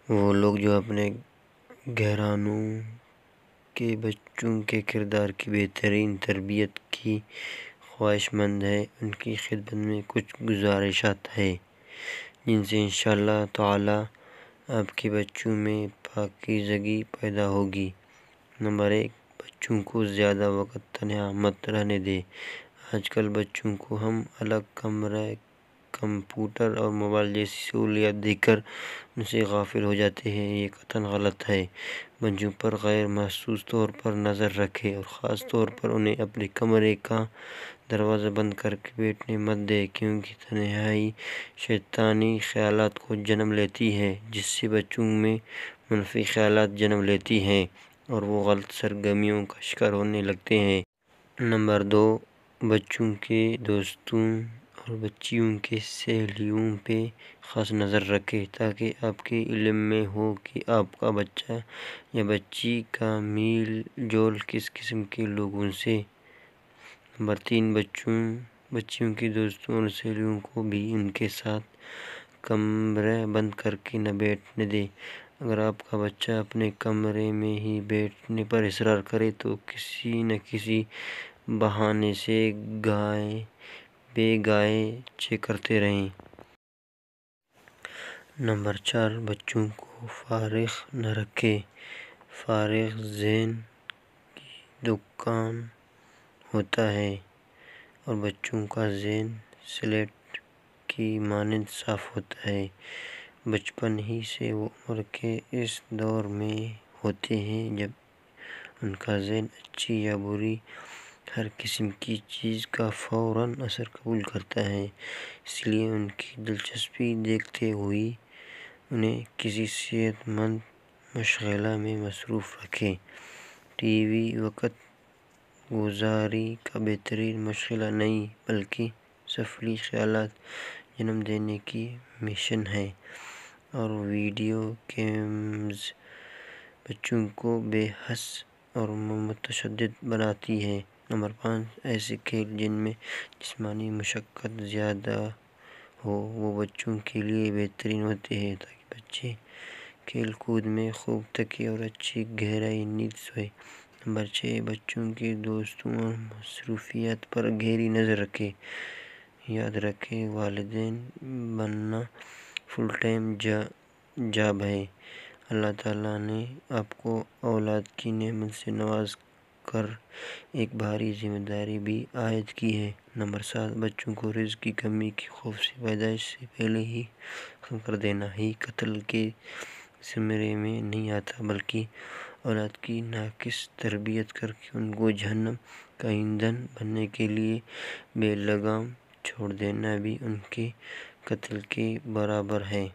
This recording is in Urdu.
وہ لوگ جو اپنے گھرانوں کے بچوں کے کردار کی بہترین تربیت کی خواہش مند ہے، ان کی خدمت میں کچھ گزارشات ہیں جن سے انشاءاللہ تعالی آپ کے بچوں میں پاکیزگی پیدا ہوگی۔ نمبر 1، بچوں کو زیادہ وقت تنہا مت رہنے دیں۔ آج کل بچوں کو ہم الگ کمرے، کمپیوٹر اور موبائل جیسی سہولیات دے کر ان سے غافل ہو جاتے ہیں۔ یہ قطعاً غلط ہے۔ بچوں پر غیر محسوس طور پر نظر رکھیں اور خاص طور پر انہیں اپنے کمرے کا دروازہ بند کر کے بیٹھنے مت دیں، کیونکہ تنہائی شیطانی خیالات کو جنم لیتی ہے، جس سے بچوں میں منفی خیالات جنم لیتی ہیں اور وہ غلط سرگرمیوں کا شکار ہونے لگتے ہیں۔ نمبر 2، بچوں کے دوستوں اور بچیوں کی سہیلیوں پہ خاص نظر رکھیں تاکہ آپ کے علم میں ہو کہ آپ کا بچہ یا بچی کا میل جول کس قسم کے لوگوں سے۔ نمبر 3، بچیوں کے دوستوں اور سہیلیوں کو بھی ان کے ساتھ کمرہ بند کر کے نہ بیٹھنے دیں۔ اگر آپ کا بچہ اپنے کمرے میں ہی بیٹھنے پر اصرار کرے تو کسی نہ کسی بہانے سے بے گائے چیک کرتے رہیں۔ نمبر 4، بچوں کو فارغ نہ رکھیں۔ فارغ ذہن کی دکان ہوتا ہے اور بچوں کا ذہن سلیٹ کی مانند صاف ہوتا ہے۔ بچپن ہی سے وہ عمر کے اس دور میں ہوتے ہیں جب ان کا ذہن اچھی یا بری ہر قسم کی چیز کا فوراً اثر قبول کرتا ہے۔ اس لیے ان کی دلچسپی دیکھتے ہوئے انہیں کسی صحت مند مشغلہ میں مصروف رکھیں۔ ٹی وی وقت گزاری کا بہترین مشغلہ نہیں بلکہ سفلی خیالات جنم دینے کی مشین ہے، اور ویڈیو گیمز بچوں کو بے حس اور متشدد بناتی ہیں۔ نمبر 5، ایسے کھیل جن میں جسمانی مشقت زیادہ ہو وہ بچوں کے لیے بہترین ہوتے ہیں تاکہ بچے کھیل کود میں خوب تھکیں اور اچھی گہری نیند سوئیں۔ نمبر 6، بچوں کے دوستوں اور مصروفیات پر گہری نظر رکھیں۔ یاد رکھیں، والدین بننا فل ٹائم جاب ہے۔ اللہ تعالیٰ نے آپ کو اولاد کی نعمت سے نواز کر ایک بھاری ذمہ داری بھی عائد کی ہے۔ نمبر 7، بچوں کو رزق کی کمی کے خوف سے پیدائش سے پہلے ہی ختم کر دینا ہی قتل کے زمرے میں نہیں آتا، بلکہ اولاد کی ناقص تربیت کر کے ان کو جہنم کا ایندھن بننے کے لیے بے لگام چھوڑ دینا بھی ان کے قتل کے برابر ہے۔